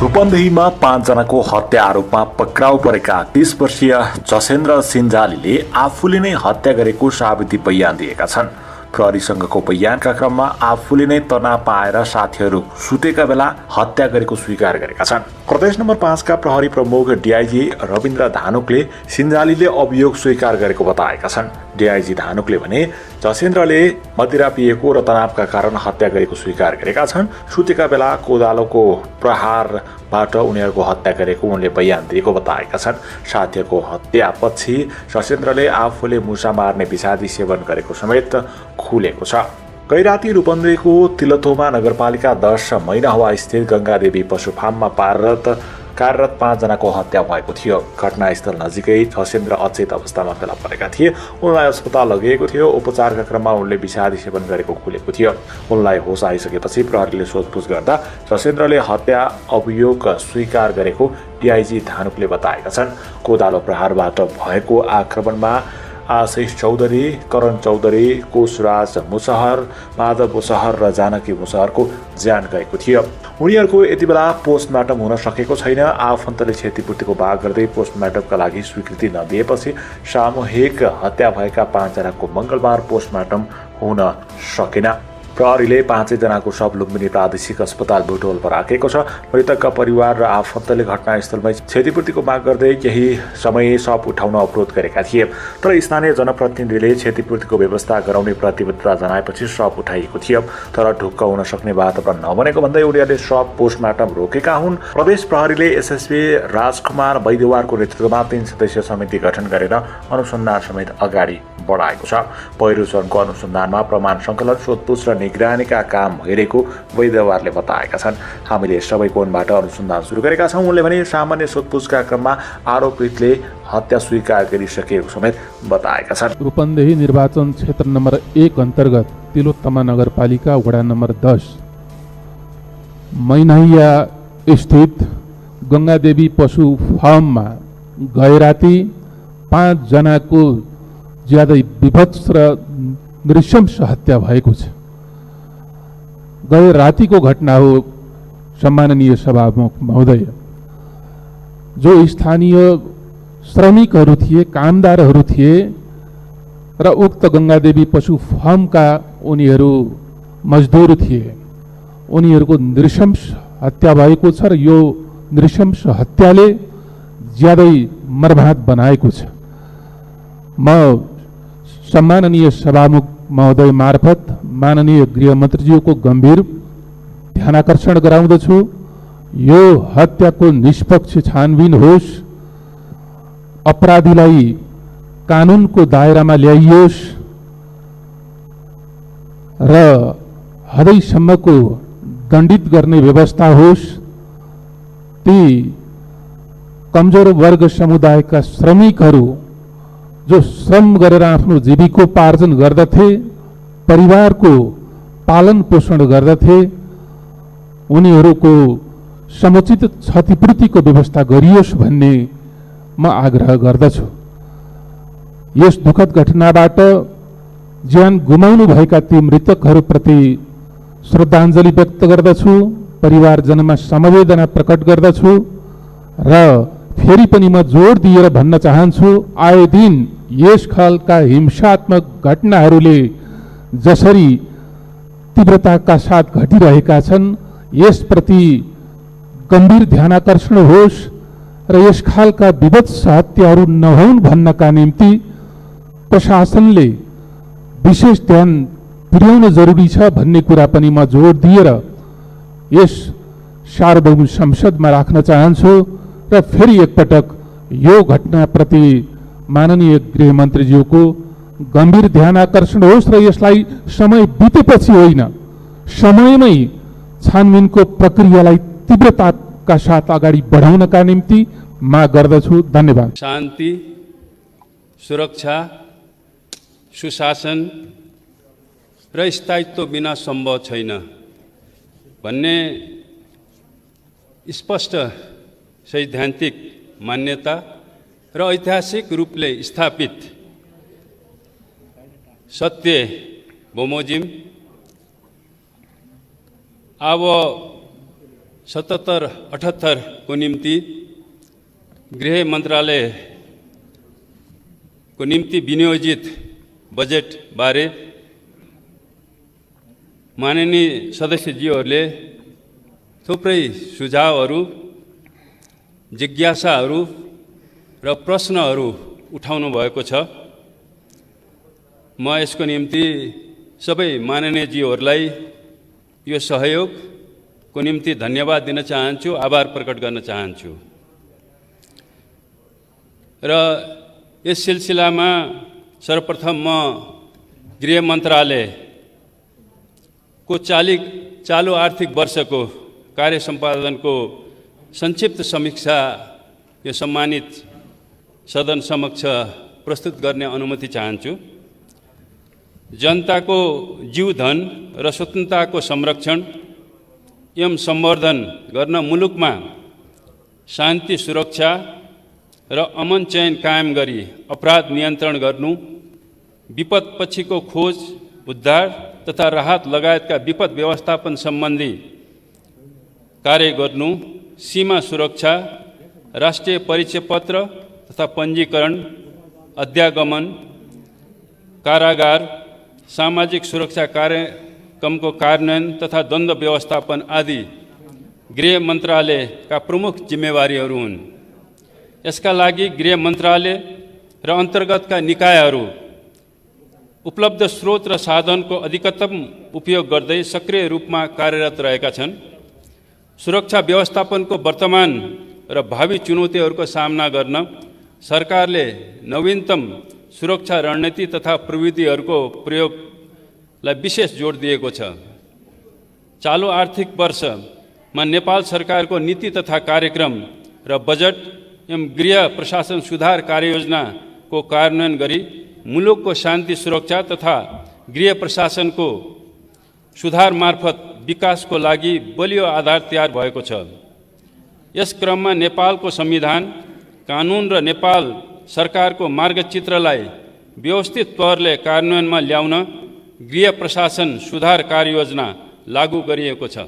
रूपन्देहीमा 5 जनाको हत्या आरोपमा पक्राउ परेका 30 वर्षीय जसेन्द्र सिन्जालीले आफूले नै हत्या गरेको साबिती बयान दिएका छन्। प्रहरीसँगको बयानका क्रममा आफूले नै तनाव पाएर साथीहरू सुतेका बेला हत्या गरेको स्वीकार गरेका छन्। प्रदेश नम्बर 5 का प्रहरी प्रमुख डीआईजी रविन्द्र धानुकले सिन्जालीले अभियोग स्वीकार गरेको बताएका छन्। डीआईजी धानुकले भने जसेन्द्रले मदिरा पिएको र तनावका कारण हत्या गरेको स्वीकार गरेका छन्। सुतेका बेला कोदालोको प्रहारबाट उनीहरूको हत्या गरेको उनले बयान दिएको बताएका छन्। साथीहरूको हत्यापछि जसेन्द्रले आफूले मुसा मार्ने विषादी सेवन गरेको समेत खुलेको छ। गैराती रूपन्देहीको तिलथोमा नगरपालिका 10 मैनाहवा स्थित गंगादेवी पशु फार्ममा कार्यरत 5 जनाको हत्या भएको थियो। घटनास्थल नजिकै जसेन्द्र अचेत अवस्थामा फेला परेका थिए। उनलाई अस्पताल लगिएको थियो। उपचारका क्रममा उनले विषादी सेवन गरेको खुलेको थियो। उनलाई होस आइसकेपछि प्रहरीले सोधपुछ गर्दा जसेन्द्रले हत्या अभियोग स्वीकार गरेको डीआईजी धानुकले बताएका छन्। कोदालो प्रहारबाट भएको आक्रमणमा आशिष चौधरी, करण चौधरी, कोशराज मुसहर, माधव मुसहर र जानकी मुसहरको ज्यान गएको थियो। उनीहरूको यति बेला पोस्टमार्टम हुन सकेको छैन। आफन्तले क्षतिपूर्तिको माग गर्दै पोस्टमार्टमका लागि स्वीकृति नदिएपछि सामूहिक हत्या भएका 5 जनाको मङ्गलबार पोस्टमार्टम हुन सकेन। प्रहरीले 5 जनाको शव लुम्बिनी प्रादेशिक अस्पताल बुटवलमा राखेको छ। मृतकका परिवार र आफन्तले घटनास्थलमै क्षतिपूर्तिको माग गर्दै केही समय शव उठाउन अवरोध गरेका थिए। तर स्थानीय जनप्रतिनिधिले क्षतिपूर्तिको व्यवस्था गराउने प्रतिबद्धता जनाएपछि शव उठाइएको थियो। तर ढुक्क हुन सक्ने वातावरण नबनेको भन्दै उनीहरूले शव पोस्टमार्टम रोकेका हुन्। प्रदेश प्रहरीले एसएसपी राजकुमार वैद्यवारको नेतृत्वमा 3 सदस्यीय समिति गठन गरेर अनुसन्धान समेत अगाडि बढाएको छ। पहिलो चरणको अनुसन्धानमा प्रमाण सङ्कलन, सोधपुछ र निगरानीका काम भइरहेको वैद्यवारले बताएका छन्। हामीले सबै कोणबाट अनुसन्धान सुरु गरेका छौँ। उनले भने सामान्य सोधपुछका क्रममा आरोपितले हत्या स्वीकार गरिसकेको समेत बताएका छन्। रूपन्देही निर्वाचन क्षेत्र नम्बर 1 अन्तर्गत तिलोत्तमा नगरपालिका वडा नम्बर 10 मैनाहिया स्थित गंगादेवी पशु फार्ममा गैराती 5 जनाको ज्यादै विभत्स र नृशंस हत्या भएको छ। गए रातिको घटना हो। सम्माननीय सभामुख महोदय, जो स्थानीय श्रमिकहरू थिए, कामदारहरू थिए र उक्त गंगादेवी पशु फार्मका उनीहरू मजदुर थिए, उनीहरूको नृशंस हत्या भएको छ र यो नृशंस हत्याले ज्यादै मर्माहत बनाएको छ। म सम्माननीय सभामुख महोदय मार्फत माननीय गृहमन्त्रीज्यूको गम्भीर ध्यानाकर्षण गराउँदछु। यो हत्याको निष्पक्ष छानबिन होस्, अपराधीलाई कानुनको दायरामा ल्याइयोस् र हदैसम्मको दण्डित गर्ने व्यवस्था होस्। ती कमजोर वर्ग समुदायका श्रमिकहरू जो श्रम गरेर आफ्नो जीविकोपार्जन गर्दथे, परिवारको पालन पोषण गर्दथे, उनीहरूको समुचित क्षतिपूर्तिको व्यवस्था गरियोस् भन्ने म आग्रह गर्दछु। यस दुःखद घटनाबाट ज्यान गुमाउनु भएका ती मृतकहरूप्रति श्रद्धाञ्जली व्यक्त गर्दछु, परिवारजनमा समवेदना प्रकट गर्दछु र फेरि पनि म जोड दिएर भन्न चाहन्छु, आए दिन यस खालका हिंसात्मक घटनाहरूले जसरी तीव्रताका साथ घटिरहेका छन्, यसप्रति गम्भीर ध्यानाकर्षण होस् र यस खालका विभत्स हत्याहरू नहुन् भन्नका निम्ति प्रशासनले विशेष ध्यान पुर्याउन जरुरी छ भन्ने कुरा पनि म जोड दिएर यस सार्वभौम संसदमा राख्न चाहन्छु र फेरि एकपटक यो घटनाप्रति माननीय गृहमन्त्रीज्यूको गम्भीर ध्यानाकर्षण होस् र यसलाई समय बितेपछि होइन, समयमै छानबिनको प्रक्रियालाई तीव्रताका साथ अगाडि बढाउनका निम्ति माग गर्दछु। धन्यवाद। शान्ति, सुरक्षा, सुशासन र स्थायित्व बिना सम्भव छैन भन्ने स्पष्ट सैद्धान्तिक मान्यता र ऐतिहासिक रूपले स्थापित सत्य बमोजिम अब 77-78 को निम्ति गृह मन्त्रालय को निम्ति विनियोजित बजेट बारे माननीय सदस्यज्यूहरूले थुप्रै सुझावहरू, जिज्ञासाहरू र प्रश्नहरू उठाउनु भएको छ। म यसको निम्ति सबै माननीयज्यूहरूलाई यो सहयोगको निम्ति धन्यवाद दिन चाहन्छु, आभार प्रकट गर्न चाहन्छु। र यस सिलसिलामा सर्वप्रथम म गृह मन्त्रालयको चालू आर्थिक वर्षको कार्य सम्पादनको संक्षिप्त समीक्षा यो सम्मानित सदन समक्ष प्रस्तुत गर्ने अनुमति चाहन्छु। जनताको जीवधन र स्वतन्त्रताको संरक्षण एवं सम्वर्धन गर्न मुलुकमा शान्ति, सुरक्षा र अमन चयन कायम गरी अपराध नियन्त्रण गर्नु, विपद पछिको खोज, उद्धार तथा राहत लगायतका विपद व्यवस्थापन सम्बन्धी कार्य गर्नु, सीमा सुरक्षा, राष्ट्रिय परिचय पत्र तथा पञ्जीकरण, अध्यागमन, कारागार, सामाजिक सुरक्षा कार्यक्रमको कार्यान्वयन तथा द्वन्द्व व्यवस्थापन आदि गृह मन्त्रालयका प्रमुख जिम्मेवारीहरू हुन्। यसका लागि गृह मन्त्रालय र अन्तर्गतका निकायहरू उपलब्ध स्रोत र साधनको अधिकतम उपयोग गर्दै सक्रिय रूपमा कार्यरत रहेका छन्। सुरक्षा व्यवस्थापनको वर्तमान र भावी चुनौतीहरूको सामना गर्न सरकारले नवीनतम सुरक्षा रणनीति तथा प्रविधिहरूको प्रयोगलाई विशेष जोड दिएको छ। चालू आर्थिक वर्षमा नेपाल सरकारको नीति तथा कार्यक्रम र बजेट एवं गृह प्रशासन सुधार कार्ययोजनाको कार्यान्वयन गरी मुलुकको शान्ति, सुरक्षा तथा गृह प्रशासनको सुधार मार्फत विकासको लागि बलियो आधार तयार भएको छ। यस क्रममा नेपालको संविधान, कानुन र नेपाल सरकारको मार्गचित्रलाई व्यवस्थित तवरले कार्यान्वयनमा ल्याउन गृह प्रशासन सुधार कार्ययोजना लागू गरिएको छ।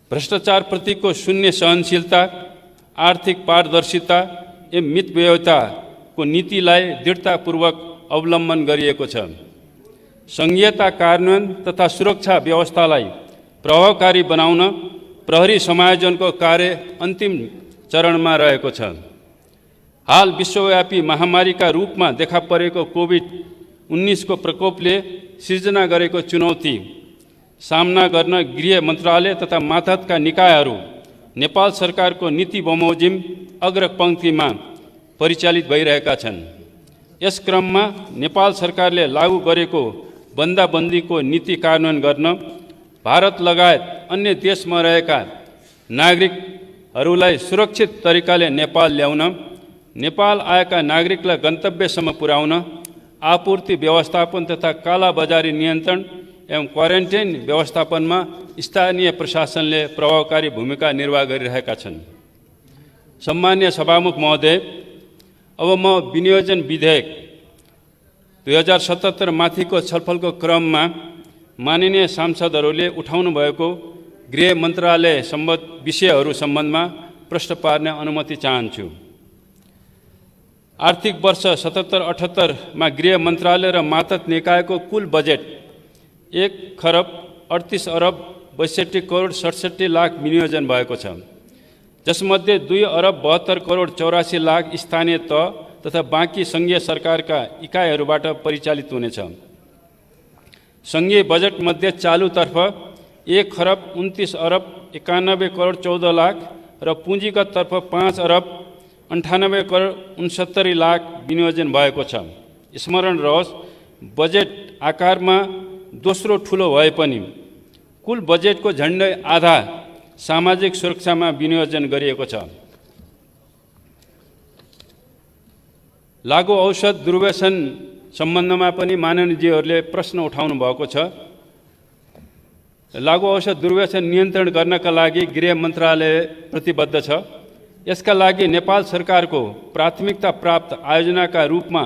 भ्रष्टाचारप्रतिको शून्य सहनशीलता, आर्थिक पारदर्शिता एवं मितव्ययिताको नीतिलाई दृढतापूर्वक अवलम्बन गरिएको छ। संघीयता कार्यान्वयन तथा सुरक्षा व्यवस्थालाई प्रभावकारी बनाउन प्रहरी समायोजनको कार्य अन्तिम चरणमा रहेको छ। हाल विश्वव्यापी महामारीका रूपमा देखा परेको कोभिड-19 को प्रकोपले सिर्जना गरेको चुनौती सामना गर्न गृह मन्त्रालय तथा मातहतका निकायहरू नेपाल सरकारको नीति बमोजिम अग्रपङ्क्तिमा परिचालित भइरहेका छन्। यस क्रममा नेपाल सरकारले लागू गरेको बन्दाबन्दीको नीति कार्यान्वयन गर्न भारत लगायत अन्य देशमा रहेका नागरिकहरूलाई सुरक्षित तरिकाले नेपाल ल्याउन, नेपाल आएका नागरिकलाई गन्तव्यसम्म पुर्याउन, आपूर्ति व्यवस्थापन तथा कालाबजारी नियन्त्रण एवं क्वारेन्टाइन व्यवस्थापनमा स्थानीय प्रशासनले प्रभावकारी भूमिका निर्वाह गरिरहेका छन्। सम्मान्य सभामुख महोदय, अब म विनियोजन विधेयक 2077 माथिको छलफलको क्रममा माननीय सांसदहरूले उठाउनु भएको गृह मन्त्रालय विषयहरू सम्बन्धमा प्रश्न पार्ने अनुमति चाहन्छु। आर्थिक वर्ष 77-78 मा गृह मन्त्रालय र मातहत निकायको कुल बजेट 1,38,62,67,67,00,000 विनियोजन भएको छ, जसमध्ये 2,72,84,00,000 स्थानीय तह तथा बाँकी सङ्घीय सरकारका इकाइहरूबाट परिचालित हुनेछ। सङ्घीय बजेटमध्ये चालुतर्फ 1,29,91,14,00,000 र पुँजीगत तर्फ 5,98,69,69,00,000 विनियोजन भएको छ। स्मरण रहोस्, बजेट आकारमा दोस्रो ठुलो भए पनि कुल बजेटको झन्डै आधा सामाजिक सुरक्षामा विनियोजन गरिएको छ। लागू औषध दुर्व्यसन सम्बन्धमा पनि माननीयजीहरूले प्रश्न उठाउनु भएको छ। लागू औषध दुर्व्यसन नियन्त्रण गर्नका लागि गृह मन्त्रालय प्रतिबद्ध छ। यसका लागि नेपाल सरकारको प्राथमिकता प्राप्त आयोजनाका रूपमा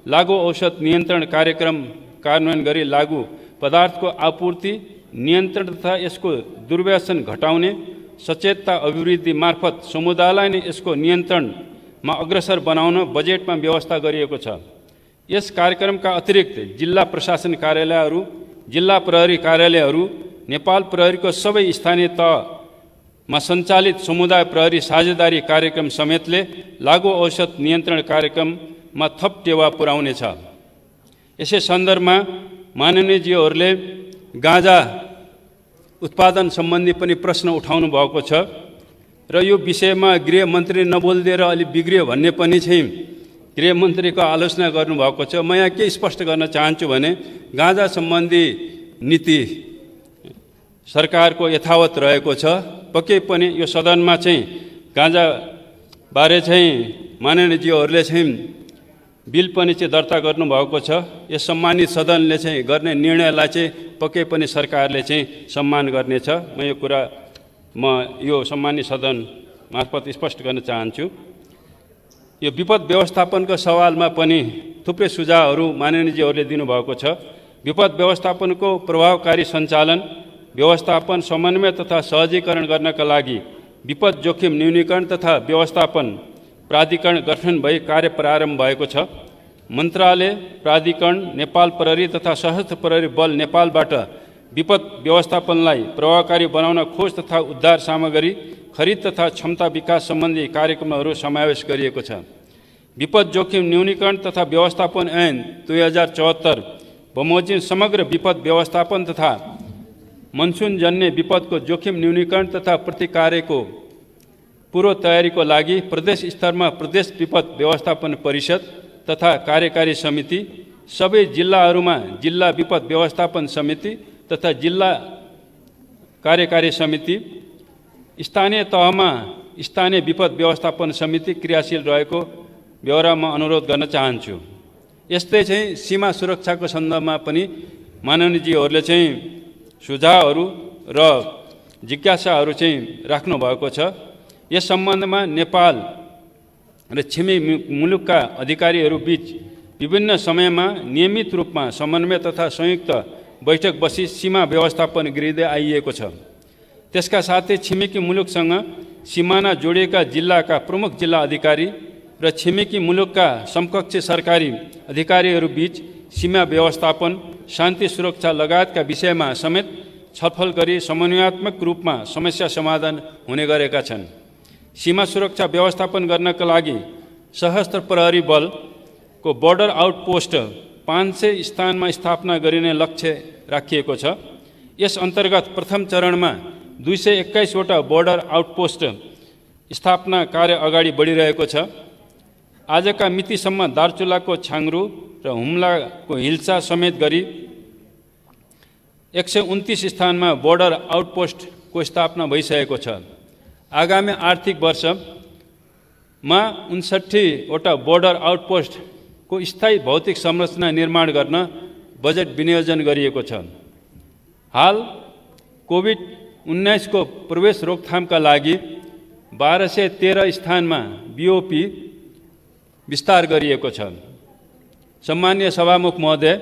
लागू औषध नियन्त्रण कार्यक्रम कार्यान्वयन गरी लागू पदार्थको आपूर्ति नियन्त्रण तथा यसको दुर्व्यसन घटाउने सचेतता अभिवृद्धि मार्फत समुदायलाई नै यसको नियन्त्रणमा अग्रसर बनाउन बजेटमा व्यवस्था गरिएको छ। यस कार्यक्रमका अतिरिक्त जिल्ला प्रशासन कार्यालयहरू, जिल्ला प्रहरी कार्यालयहरू, नेपाल प्रहरीको सबै स्थानीय तहमा सञ्चालित समुदाय प्रहरी साझेदारी कार्यक्रम समेतले लागु औषध नियन्त्रण कार्यक्रममा थप टेवा पुर्याउनेछ। यसै सन्दर्भमा माननीयज्यूहरूले गाँजा उत्पादन सम्बन्धी पनि प्रश्न उठाउनु भएको छ र यो विषयमा गृहमन्त्री नबोलिदिएर अलि बिग्रियो भन्ने पनि चाहिँ गृहमन्त्रीको आलोचना गर्नुभएको छ। म यहाँ के स्पष्ट गर्न चाहन्छु भने गाँजा सम्बन्धी नीति सरकारको यथावत रहेको छ। पक्कै पनि यो सदनमा चाहिँ गाँजाबारे चाहिँ माननीयज्यूहरूले चाहिँ बिल पनि चाहिँ दर्ता गर्नुभएको छ। यस सम्मानित सदनले चाहिँ गर्ने निर्णयलाई चाहिँ पक्कै पनि सरकारले चाहिँ सम्मान गर्नेछ। म यो सम्मानित सदन मार्फत स्पष्ट गर्न चाहन्छु। यो विपद व्यवस्थापनको सवालमा पनि थुप्रै सुझावहरू माननीयज्यूहरूले दिनुभएको छ। विपद व्यवस्थापनको प्रभावकारी सञ्चालन, व्यवस्थापन, समन्वय तथा सहजीकरण गर्नका लागि विपद जोखिम न्यूनीकरण तथा व्यवस्थापन प्राधिकरण गठन भई कार्य प्रारम्भ भएको छ। मन्त्रालय, प्राधिकरण, नेपाल प्रहरी तथा सशस्त्र प्रहरी बल नेपालबाट विपद व्यवस्थापनलाई प्रभावकारी बनाउन खोज तथा उद्धार सामग्री खरिद तथा क्षमता विकास सम्बन्धी कार्यक्रमहरू समावेश गरिएको छ। विपद जोखिम न्यूनीकरण तथा व्यवस्थापन ऐन 2074 बमोजिम समग्र विपद व्यवस्थापन तथा मनसुनजन्य विपदको जोखिम न्यूनीकरण तथा प्रतिकार्यको पूर्व तयारीको लागि प्रदेश स्तरमा प्रदेश विपद व्यवस्थापन परिषद तथा कार्यकारी समिति, सबै जिल्लाहरूमा जिल्ला विपद व्यवस्थापन समिति तथा जिल्ला कार्यकारी समिति, स्थानीय तहमा स्थानीय विपद व्यवस्थापन समिति क्रियाशील रहेको ब्यौरा म अनुरोध गर्न चाहन्छु। यस्तै चाहिँ सीमा सुरक्षाको सन्दर्भमा पनि माननीयज्यूहरूले चाहिँ सुझावहरू र जिज्ञासाहरू चाहिँ राख्नु भएको छ। यस सम्बन्धमा नेपाल र छिमेकी मुलुकका अधिकारीहरू बीच विभिन्न समयमा नियमित रूपमा समन्वय तथा संयुक्त बैठक बसी सीमा व्यवस्थापन गरिँदै आइएको छ। त्यसका साथै छिमेकी मुलुकसँग सिमाना जोडिएका जिल्लाका प्रमुख जिल्ला अधिकारी र छिमेकी मुलुकका समकक्ष सरकारी अधिकारीहरू बीच सीमा व्यवस्थापन, शान्ति सुरक्षा लगायतका विषयमा समेत छलफल गरी समन्वयात्मक रूपमा समस्या समाधान हुने गरेका छन्। सीमा सुरक्षा व्यवस्थापन गर्नका लागि सशस्त्र प्रहरी बलको बोर्डर आउटपोस्ट 500 स्थानमा स्थापना गरिने लक्ष्य राखिएको छ। यस अन्तर्गत प्रथम चरणमा 221 वटा बोर्डर आउटपोस्ट स्थापना कार्य अगाडि बढिरहेको छ। आजका मितिसम्म दार्चुलाको छाङ्रू र हुम्लाको हिल्सा समेत गरी 129 स्थानमा बोर्डर आउटपोस्टको स्थापना भइसकेको छ। आगामी आर्थिक वर्षमा 59 वटा बोर्डर आउटपोस्टको स्थायी भौतिक संरचना निर्माण गर्न बजेट विनियोजन गरिएको छ। हाल कोभिड-19 को प्रवेश रोकथामका लागि 1213 स्थानमा बीओपी विस्तार गरिएको छ। सम्माननीय सभामुख महोदय,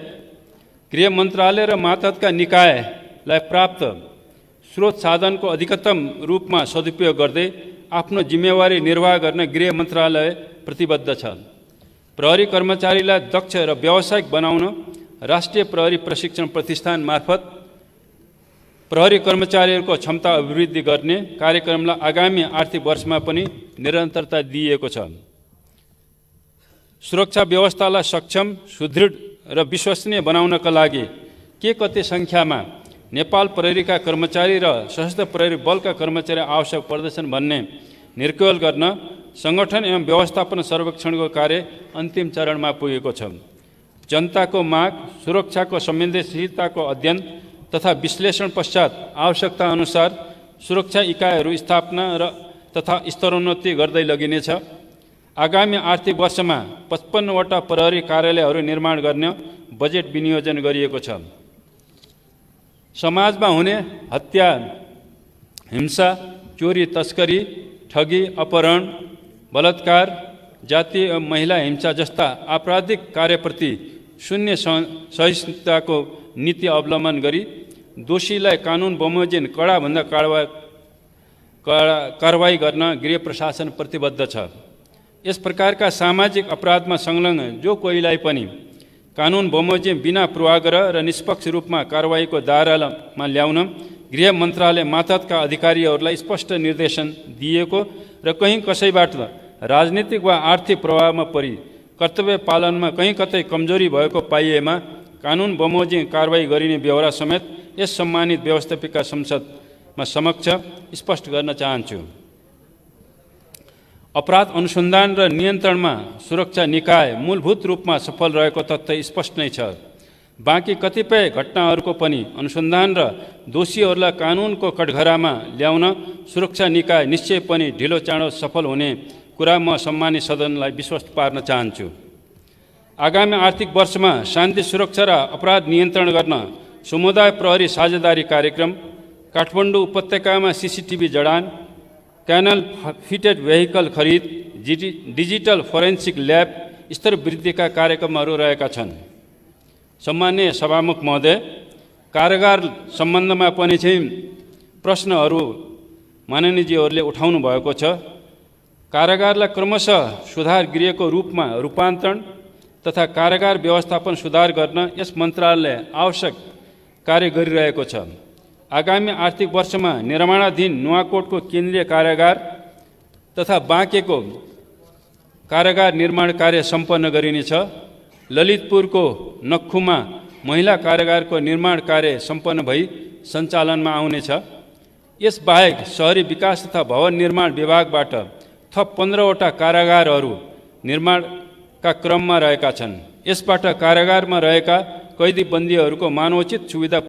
गृह मन्त्रालय र मातहतका निकायलाई प्राप्त स्रोत साधनको अधिकतम रूपमा सदुपयोग गर्दै आफ्नो जिम्मेवारी निर्वाह गर्न गृह मन्त्रालय प्रतिबद्ध छ। प्रहरी कर्मचारीलाई दक्ष र व्यावसायिक बनाउन राष्ट्रिय प्रहरी प्रशिक्षण प्रतिष्ठान मार्फत प्रहरी कर्मचारीहरूको क्षमता अभिवृद्धि गर्ने कार्यक्रमलाई आगामी आर्थिक वर्षमा पनि निरन्तरता दिइएको छ। सुरक्षा व्यवस्थालाई सक्षम, सुदृढ र विश्वसनीय बनाउनका लागि के कति सङ्ख्यामा नेपाल प्रहरीका कर्मचारी र सशस्त्र प्रहरी बलका कर्मचारी आवश्यक पर्दछन् भन्ने निर्क्युल गर्न सङ्गठन एवं व्यवस्थापन सर्वेक्षणको कार्य अन्तिम चरणमा पुगेको छ। जनताको माग, सुरक्षाको संवेदनशीलताको अध्ययन तथा विश्लेषण पश्चात आवश्यकता अनुसार सुरक्षा इकाइहरू स्थापना तथा स्तरोन्नति गर्दै लगिनेछ। आगामी आर्थिक वर्षमा 55 वटा प्रहरी कार्यालयहरू निर्माण गर्ने बजेट विनियोजन गरिएको छ। समाजमा हुने हत्या, हिंसा, चोरी, तस्करी, ठगी, अपहरण, बलात्कार, जातीय एवं महिला हिंसा जस्ता आपराधिक कार्यप्रति शून्य सहिष्णुताको नीति अवलम्बन गरी दोषीलाई कानुन बमोजिम कडाभन्दा कारवाही गर्न गृह प्रशासन प्रतिबद्ध छ। यस प्रकारका सामाजिक अपराधमा संलग्न जो कोहीलाई पनि कानुन बमोजिम बिना पूर्वाग्रह र निष्पक्ष रूपमा कारवाहीको दायरामा ल्याउन गृह मन्त्रालय मातहतका अधिकारीहरूलाई स्पष्ट निर्देशन दिएको र कहीँ कसैबाट राजनीतिक वा आर्थिक प्रभावमा परि कर्तव्य पालनमा कहीँ कतै कमजोरी भएको पाइएमा कानुन बमोजिम कारवाही गरिने बेहोरा समेत यस सम्मानित व्यवस्थापिका संसदमा समक्ष स्पष्ट गर्न चाहन्छु। अपराध अनुसन्धान र नियन्त्रणमा सुरक्षा निकाय मूलभूत रूपमा सफल रहेको तथ्य स्पष्ट नै छ। बाँकी कतिपय घटनाहरूको पनि अनुसन्धान र दोषीहरूलाई कानुनको कठघरामा ल्याउन सुरक्षा निकाय निश्चय पनि ढिलो चाँडो सफल हुने कुरा म सम्मानित सदनलाई विश्वस्त पार्न चाहन्छु। आगामी आर्थिक वर्षमा शान्ति सुरक्षा र अपराध नियन्त्रण गर्न समुदाय प्रहरी साझेदारी कार्यक्रम, काठमाडौँ उपत्यकामा CCTV जडान, क्यानल फिटेड भेहिकल खरिद, डिजिटल फोरेन्सिक ल्याब स्तर वृद्धिका कार्यक्रमहरू रहेका छन्। सम्मान्य सभामुख महोदय, कारागार सम्बन्धमा पनि चाहिँ प्रश्नहरू माननीयजीहरूले उठाउनु भएको छ। कारागारलाई क्रमशः सुधार गृहको रूपमा रूपान्तरण तथा कारागार व्यवस्थापन सुधार गर्न यस मन्त्रालयले आवश्यक कार्य गरिरहेको छ। आगामी आर्थिक वर्षमा निर्माणाधीन नुवाकोटको केन्द्रीय कारागार तथा बाँकेको कारागार निर्माण कार्य सम्पन्न गरिनेछ। ललितपुरको नक्खुमा महिला कारागारको निर्माण कार्य सम्पन्न भई सञ्चालनमा आउनेछ। यसबाहेक शहरी विकास तथा भवन निर्माण विभागबाट थप 15वटा कारागारहरू निर्माणका क्रममा रहेका छन्। यसबाट कारागारमा रहेका कैदी बन्दीहरूको मानवोचित सुविधा